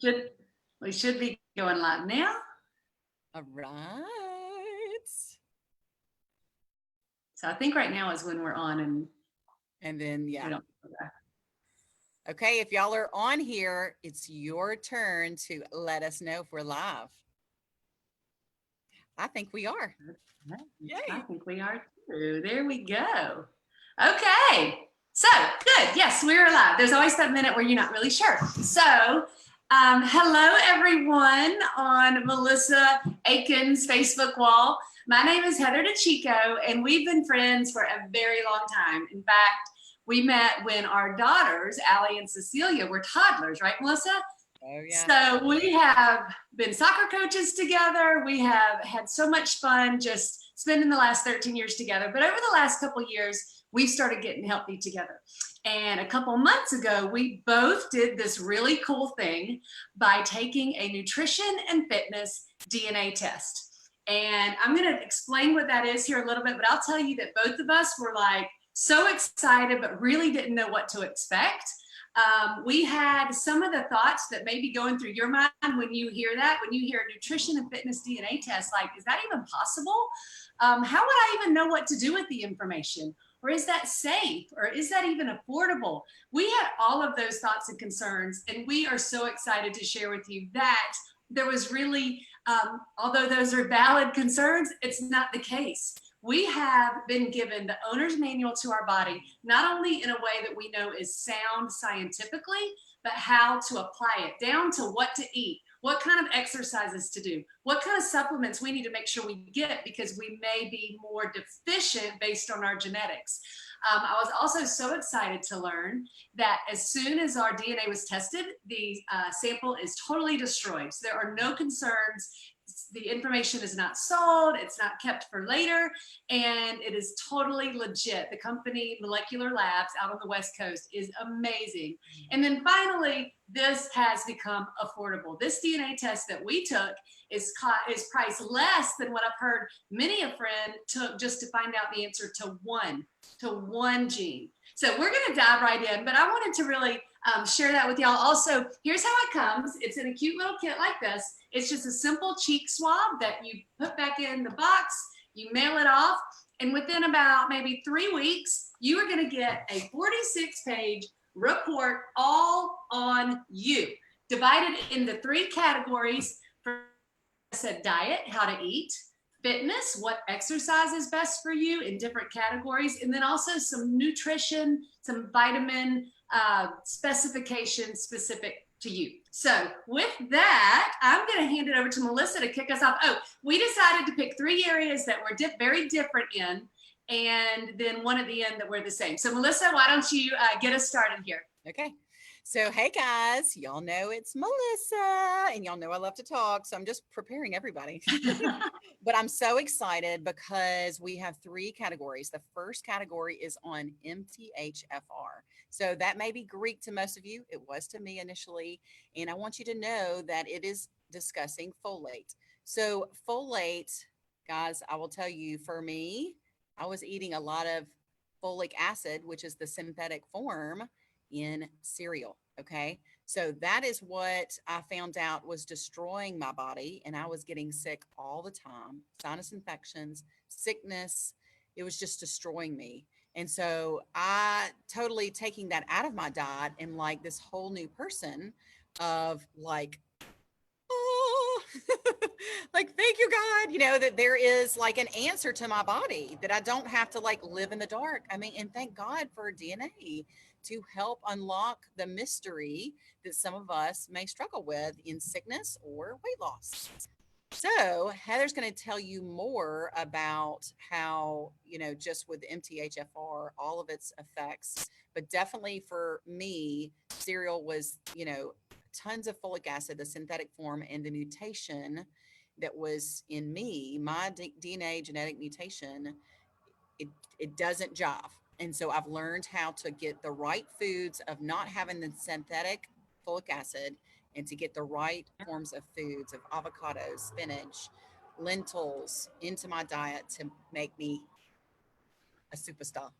Should we should be going live now? All right. So I think right now is when we're on, And then, we yeah. don't. Okay, if y'all are on here, it's your turn to let us know if we're live. I think we are. I Yay. think we are too. There we go. Okay. So good. Yes, we're live. There's always that minute where you're not really sure. So hello everyone on Melissa Aiken's Facebook wall. My name is Heather DeChico, and we've been friends for a very long time. In fact, we met when our daughters, Allie and Cecilia, were toddlers, right, Melissa? Oh, yeah. So we have been soccer coaches together. We have had so much fun just spending the last 13 years together. But over the last couple of years, we've started getting healthy together. And a couple months ago, we both did this really cool thing by taking a nutrition and fitness DNA test. And I'm going to explain what that is here a little bit, but I'll tell you that both of us were like so excited, but really didn't know what to expect. We had some of the thoughts that may be going through your mind when you hear that, when you hear a nutrition and fitness DNA test, like, is that even possible? How would I even know what to do with the information? Or is that safe? Or is that even affordable? We had all of those thoughts and concerns, and we are so excited to share with you that there was really, although those are valid concerns, it's not the case. We have been given the owner's manual to our body, not only in a way that we know is sound scientifically, but how to apply it down to what to eat, what kind of exercises to do, what kind of supplements we need to make sure we get because we may be more deficient based on our genetics. I was also so excited to learn that as soon as our DNA was tested, the sample is totally destroyed. So there are no concerns. The information is not sold, it's not kept for later, and it is totally legit. The company Molecular Labs out on the West Coast is amazing. And then finally, this has become affordable. This DNA test that we took is priced less than what I've heard many a friend took just to find out the answer to one gene. So we're going to dive right in, but I wanted to really share that with y'all. Also, here's how it comes. It's in a cute little kit like this. It's just a simple cheek swab that you put back in the box, you mail it off, and within about maybe 3 weeks, you are going to get a 46-page report all on you, divided into 3 categories. For I said diet, how to eat, fitness, what exercise is best for you in different categories, and then also some nutrition, some vitamin specifications specific to you. So with that, I'm going to hand it over to Melissa to kick us off. Oh, we decided to pick 3 areas that we're very different in, and then one at the end that we're the same. So Melissa, why don't you get us started here? Okay. So, hey guys, y'all know it's Melissa, and y'all know I love to talk. So I'm just preparing everybody. But I'm so excited because we have 3 categories. The first category is on MTHFR. So that may be Greek to most of you. It was to me initially. And I want you to know that it is discussing folate. So folate, guys, I will tell you, for me, I was eating a lot of folic acid, which is the synthetic form in cereal. Okay. So that is what I found out was destroying my body. And I was getting sick all the time, sinus infections, sickness. It was just destroying me. And so I totally taking that out of my diet and like this whole new person of like, oh, like, thank you, God, you know, that there is like an answer to my body, that I don't have to like live in the dark. I mean, and thank God for DNA to help unlock the mystery that some of us may struggle with in sickness or weight loss. So Heather's going to tell you more about how, you know, just with MTHFR, all of its effects, but definitely for me, cereal was, you know, tons of folic acid, the synthetic form, and the mutation that was in me, my DNA genetic mutation, it doesn't jive. And so I've learned how to get the right foods of not having the synthetic folic acid, and to get the right forms of foods of avocados, spinach, lentils into my diet to make me a superstar.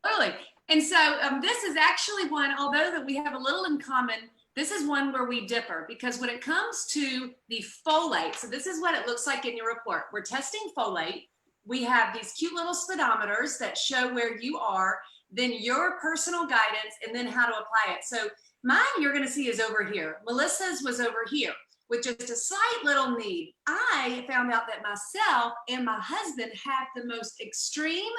Totally. And so this is actually one, although that we have a little in common, This is one where we differ, because when it comes to the folate, so this is what it looks like in your report. We're testing folate. We have these cute little speedometers that show where you are, then your personal guidance, and then how to apply it. So mine, you're going to see, is over here. Melissa's was over here with just a slight little need. I found out that myself and my husband have the most extreme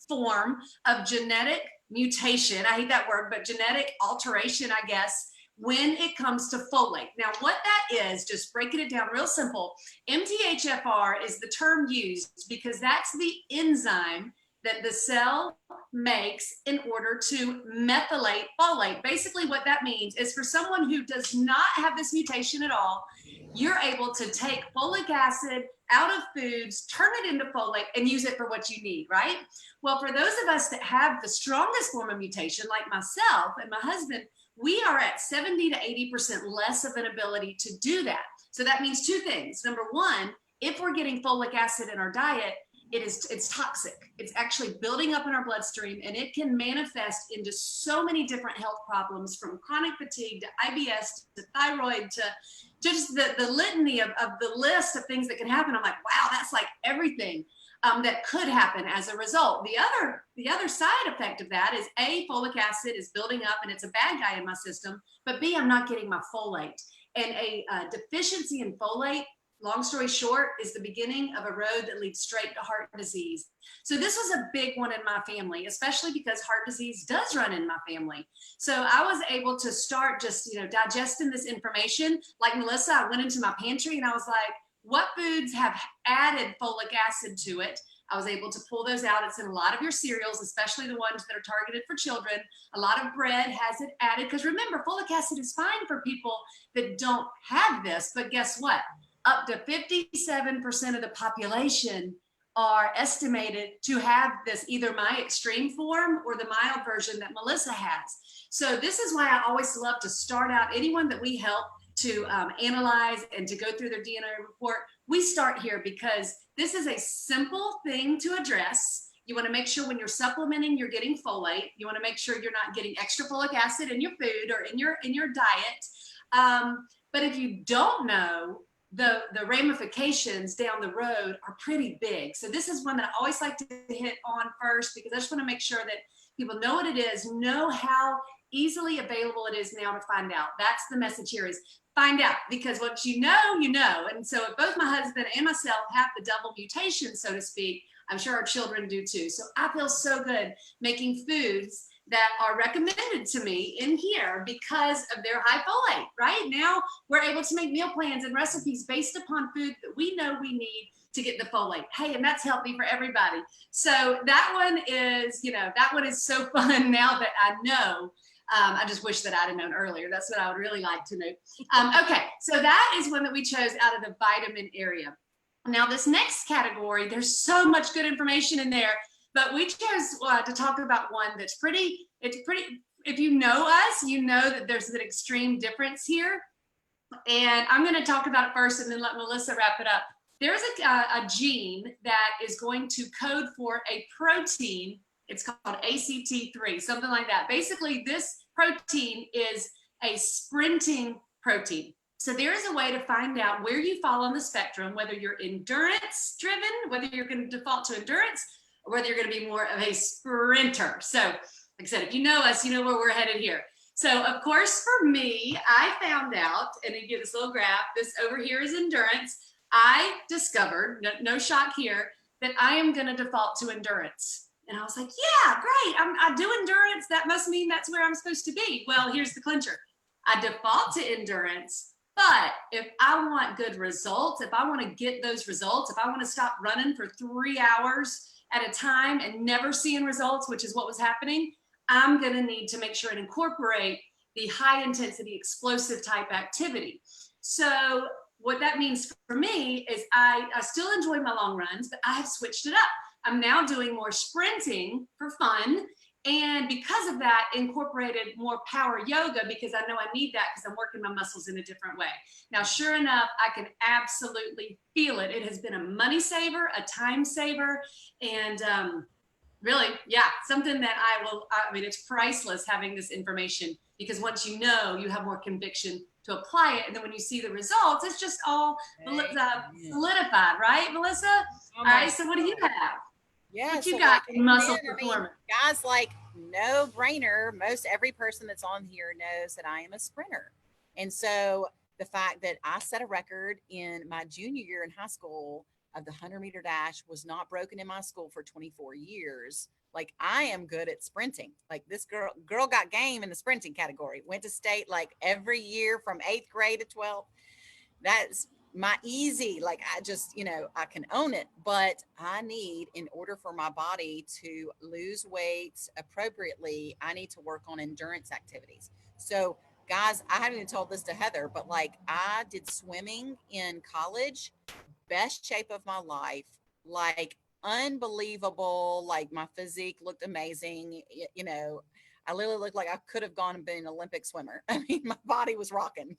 form of genetic mutation. I hate that word, but genetic alteration, I guess, when it comes to folate. Now, what that is, just breaking it down real simple, MTHFR is the term used because that's the enzyme that the cell makes in order to methylate folate. Basically, what that means is for someone who does not have this mutation at all, you're able to take folic acid out of foods, turn it into folate, and use it for what you need, right? Well, for those of us that have the strongest form of mutation, like myself and my husband, we are at 70 to 80% less of an ability to do that. So that means two things. Number one, if we're getting folic acid in our diet, it's toxic. It's actually building up in our bloodstream, and it can manifest into so many different health problems, from chronic fatigue to IBS to thyroid to just the litany of the list of things that can happen. I'm like, wow, that's like everything that could happen as a result. The other side effect of that is A, folic acid is building up and it's a bad guy in my system, but B, I'm not getting my folate. And a deficiency in folate, long story short, is the beginning of a road that leads straight to heart disease. So this was a big one in my family, especially because heart disease does run in my family. So I was able to start just, digesting this information. Like Melissa, I went into my pantry and I was like, what foods have added folic acid to it? I was able to pull those out. It's in a lot of your cereals, especially the ones that are targeted for children. A lot of bread has it added, because remember, folic acid is fine for people that don't have this, but guess what? Up to 57% of the population are estimated to have this, either my extreme form or the mild version that Melissa has. So this is why I always love to start out anyone that we help to analyze and to go through their DNA report. We start here because this is a simple thing to address. You want to make sure when you're supplementing, you're getting folate. You want to make sure you're not getting extra folic acid in your food or in your diet. But if you don't know, the ramifications down the road are pretty big. So this is one that I always like to hit on first, because I just want to make sure that people know what it is, know how easily available it is now to find out. That's the message here, is find out, because what you know, you know. And so if both my husband and myself have the double mutation, so to speak, I'm sure our children do too. So I feel so good making foods that are recommended to me in here because of their high folate. Right now, we're able to make meal plans and recipes based upon food that we know we need to get the folate. Hey, and that's healthy for everybody. So that one is, that one is so fun now that I know. I just wish that I'd have known earlier. That's what I would really like to know. Okay, so that is one that we chose out of the vitamin area. Now, this next category, there's so much good information in there, but we chose to talk about one that's pretty, if you know us, you know that there's an extreme difference here. And I'm going to talk about it first and then let Melissa wrap it up. There's a gene that is going to code for a protein. It's called ACT3, something like that. Basically, this protein is a sprinting protein. So there is a way to find out where you fall on the spectrum, whether you're endurance driven, whether you're going to default to endurance, or whether you're going to be more of a sprinter. So like I said, if you know us, you know where we're headed here. So of course, for me, I found out, and you get this little graph, this over here is endurance. I discovered, no shock here, that I am going to default to endurance. And I was like, yeah, great. I do endurance. That must mean that's where I'm supposed to be. Well, here's the clincher. I default to endurance, but if I want good results, if I want to get those results, if I want to stop running for 3 hours at a time and never seeing results, which is what was happening, I'm going to need to make sure and incorporate the high intensity explosive type activity. So what that means for me is I still enjoy my long runs, but I have switched it up. I'm now doing more sprinting for fun. And because of that, incorporated more power yoga, because I know I need that because I'm working my muscles in a different way. Now, sure enough, I can absolutely feel it. It has been a money saver, a time saver, and Really, yeah, something that I mean, it's priceless having this information, because once you know, you have more conviction to apply it. And then when you see the results, it's just all Amen. solidified, right, Melissa? Oh All my right, so what do you God. have? Yeah. What you So got like, in muscle amen. I mean, performance? guys, like no brainer. Most every person that's on here knows that I am a sprinter. And so the fact that I set a record in my junior year in high school of the 100-meter dash was not broken in my school for 24 years. Like I am good at sprinting. Like this girl got game in the sprinting category. Went to state like every year from 8th grade to 12th. That's my easy, like I just, I can own it. But I need, in order for my body to lose weight appropriately, I need to work on endurance activities. So guys, I haven't even told this to Heather, but like I did swimming in college, best shape of my life, like unbelievable. Like my physique looked amazing. I literally looked like I could have gone and been an Olympic swimmer. I mean, my body was rocking.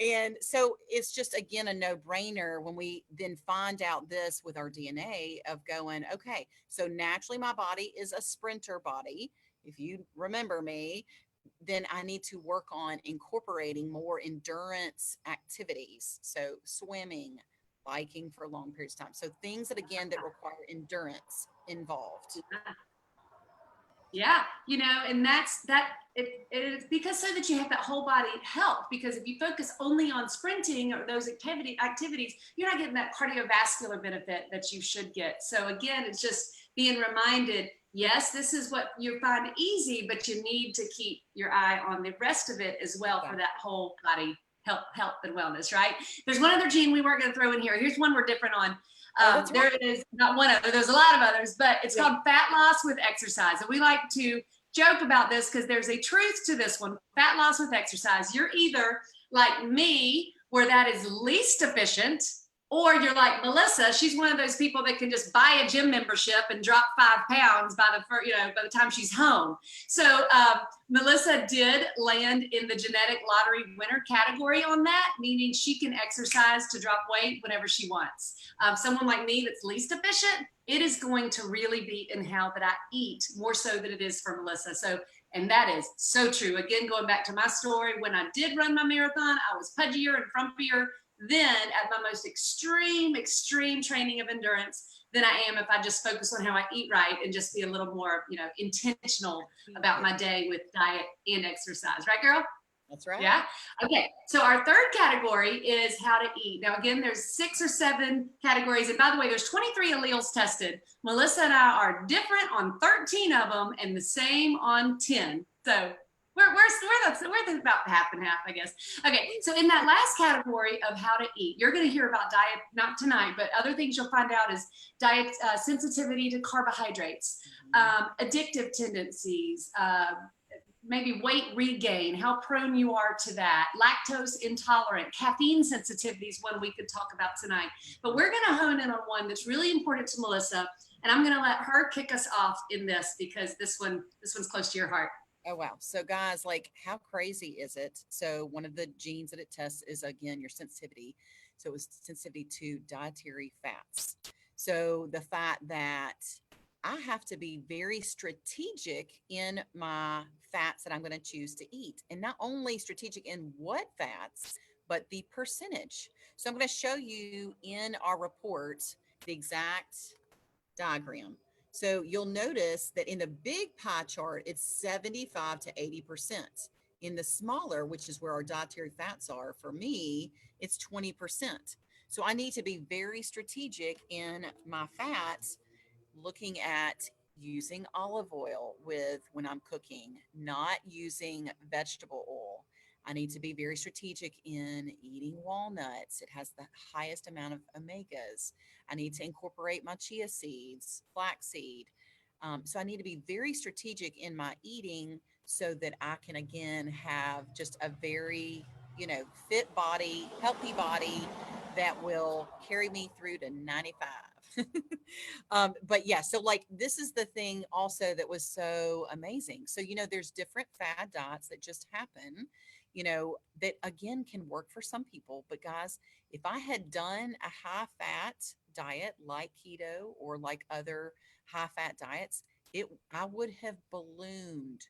And so it's just, again, a no brainer when we then find out this with our DNA of going, okay, so naturally my body is a sprinter body. If you remember me, then I need to work on incorporating more endurance activities. So swimming, biking for long periods of time. So things that, again, that require endurance involved. Yeah, and it's because so that you have that whole body health. Because if you focus only on sprinting or those activities, you're not getting that cardiovascular benefit that you should get. So again, it's just being reminded, yes, this is what you find easy, but you need to keep your eye on the rest of it as well, Yeah. for that whole body health and wellness, right? There's one other gene we weren't going to throw in here. Here's one we're different on. There is not one other, there's a lot of others, but it's called fat loss with exercise. And we like to joke about this because there's a truth to this one. Fat loss with exercise. You're either like me, where that is least efficient, or you're like Melissa. She's one of those people that can just buy a gym membership and drop 5 pounds by the time she's home. So Melissa did land in the genetic lottery winner category on that, meaning she can exercise to drop weight whenever she wants. Someone like me that's least efficient, it is going to really be in how that I eat more so than it is for Melissa. So, and that is so true. Again, going back to my story, when I did run my marathon, I was pudgier and frumpier then at my most extreme training of endurance than I am if I just focus on how I eat right and just be a little more, intentional about my day with diet and exercise. Right, girl? That's right. Yeah. Okay. So our third category is how to eat. Now, again, there's 6 or 7 categories. And by the way, there's 23 alleles tested. Melissa and I are different on 13 of them and the same on 10. So we're about half and half, I guess. Okay. So in that last category of how to eat, you're going to hear about diet, not tonight, but other things you'll find out is diet sensitivity to carbohydrates, addictive tendencies, maybe weight regain, how prone you are to that, lactose intolerant, caffeine sensitivity is one we could talk about tonight. But we're going to hone in on one that's really important to Melissa, and I'm going to let her kick us off in this because this one's close to your heart. Oh, wow. So guys, like how crazy is it? So one of the genes that it tests is, again, your sensitivity. So it was sensitivity to dietary fats. So the fact that I have to be very strategic in my fats that I'm going to choose to eat. And not only strategic in what fats, but the percentage. So I'm going to show you in our report the exact diagram. So you'll notice that in the big pie chart, it's 75 to 80%. In the smaller, which is where our dietary fats are, for me, it's 20%. So I need to be very strategic in my fats, looking at using olive oil with when I'm cooking, not using vegetable oil. I need to be very strategic in eating walnuts. It has the highest amount of omegas. I need to incorporate my chia seeds, flaxseed. So I need to be very strategic in my eating so that I can, again, have just a very, fit body, healthy body that will carry me through to 95. But yeah, so like this is the thing also that was so amazing. So, there's different fad diets that just happen, that again can work for some people. But guys, if I had done a high fat diet like keto or like other high fat diets, I would have ballooned,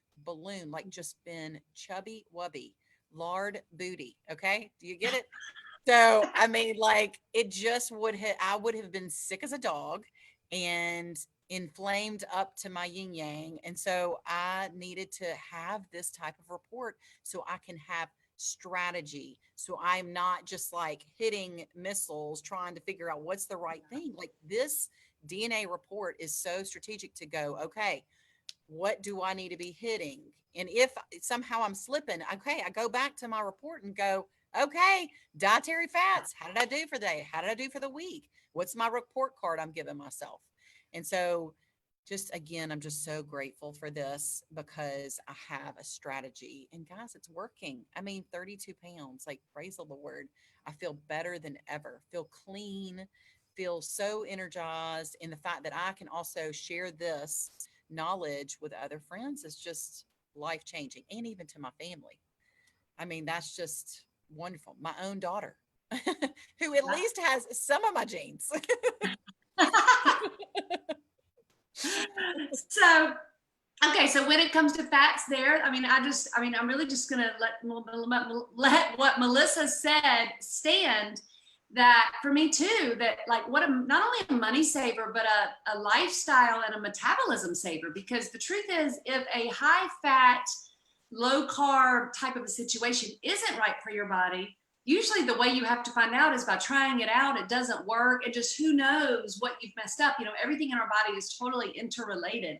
like just been chubby wubby, lard booty. Okay. Do you get it? So, I mean, like it just I would have been sick as a dog and inflamed up to my yin yang. And so I needed to have this type of report so I can have strategy. So I'm not just like hitting missiles trying to figure out what's the right thing. Like this DNA report is so strategic to go, okay, what do I need to be hitting? And if somehow I'm slipping, okay, I go back to my report and go, okay, dietary fats. How did I do for the day? How did I do for the week? What's my report card I'm giving myself? And so, just again, I'm just so grateful for this because I have a strategy. And guys, it's working. I mean, 32 pounds, like praise the Lord. I feel better than ever, feel clean, feel so energized. And the fact that I can also share this knowledge with other friends is just life changing, and even to my family. I mean, that's just wonderful. My own daughter, who at least has some of my genes. So, okay, so when it comes to fats there, I'm really just gonna let what Melissa said stand. That for me too, that like not only a money saver, but a lifestyle and a metabolism saver. Because the truth is, if a high fat, low carb type of a situation isn't right for your body, usually the way you have to find out is by trying it out. It doesn't work, and just who knows what you've messed up. Everything in our body is totally interrelated.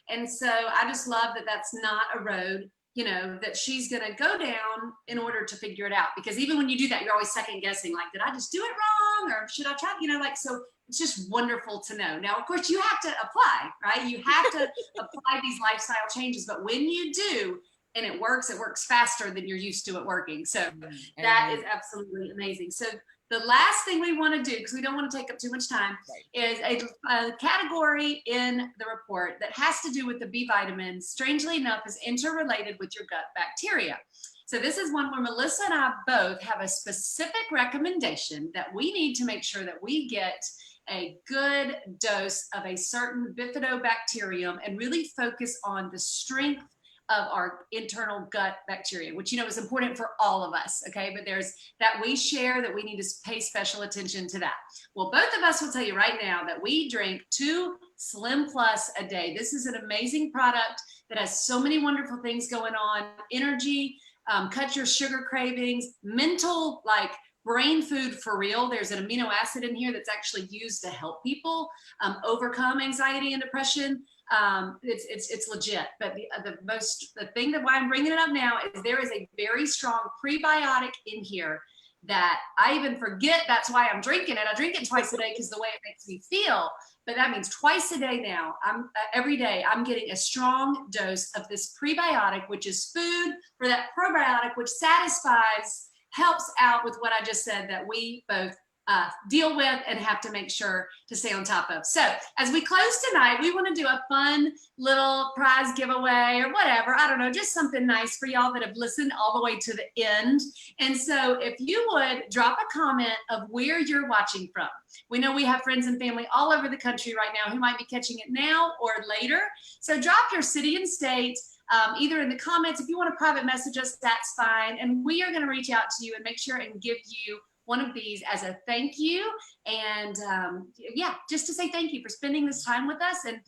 And so I just love that that's not a road, that she's going to go down in order to figure it out. Because even when you do that, you're always second guessing, like, did I just do it wrong? Or should I try, so it's just wonderful to know. Now, of course, you have to apply, right? You have to apply these lifestyle changes. But when you do, and it works faster than you're used to it working. So that is absolutely amazing. So the last thing we want to do, because we don't want to take up too much time, is a category in the report that has to do with the B vitamins, strangely enough, is interrelated with your gut bacteria. So this is one where Melissa and I both have a specific recommendation that we need to make sure that we get a good dose of a certain bifidobacterium and really focus on the strength of our internal gut bacteria, which is important for all of us. Okay, but there's that we share that we need to pay special attention to that. Well, both of us will tell you right now that we drink 2 Slim Plus a day. This is an amazing product that has so many wonderful things going on: energy, cut your sugar cravings, mental, like brain food for real. There's an amino acid in here that's actually used to help people overcome anxiety and depression. It's legit. But the thing that why I'm bringing it up now is there is a very strong prebiotic in here that I even forget that's why I'm drinking it. I drink it twice a day because the way it makes me feel. But that means twice a day now. Every day I'm getting a strong dose of this prebiotic, which is food for that probiotic, which helps out with what I just said that we both deal with and have to make sure to stay on top of. So as we close tonight, we want to do a fun little prize giveaway or whatever. I don't know, just something nice for y'all that have listened all the way to the end. And so if you would drop a comment of where you're watching from. We know we have friends and family all over the country right now who might be catching it now or later. So drop your city and state, either in the comments. If you want to private message us, that's fine. And we are going to reach out to you and make sure and give you one of these as a thank you. And just to say thank you for spending this time with us. And,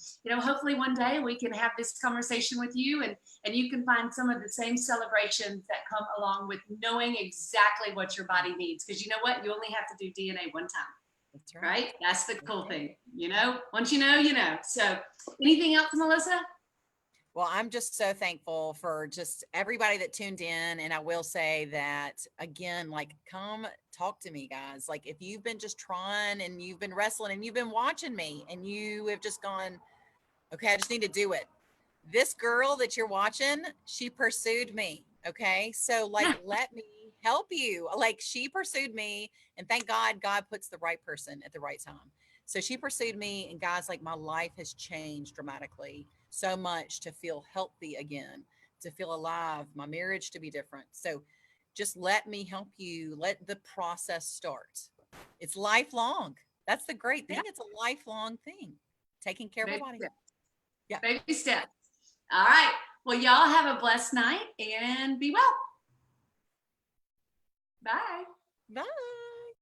hopefully one day we can have this conversation with you and you can find some of the same celebrations that come along with knowing exactly what your body needs. Because you know what? You only have to do DNA one time. That's right. That's the cool thing. Once you know, you know. So anything else, Melissa? Well, I'm just so thankful for just everybody that tuned in. And I will say that again, like, come talk to me, guys. Like, if you've been just trying and you've been wrestling and you've been watching me and you have just gone, okay, I just need to do it. This girl that you're watching, she pursued me. Okay. So like, let me help you. Like, she pursued me, and thank God, God puts the right person at the right time. So she pursued me, and guys, like, my life has changed dramatically, so much to feel healthy again, to feel alive, my marriage to be different. So just let me help you. Let the process start. It's lifelong. That's the great thing. It's a lifelong thing. Taking care of our body. Yeah. Baby steps. All right. Well, y'all have a blessed night and be well. Bye. Bye.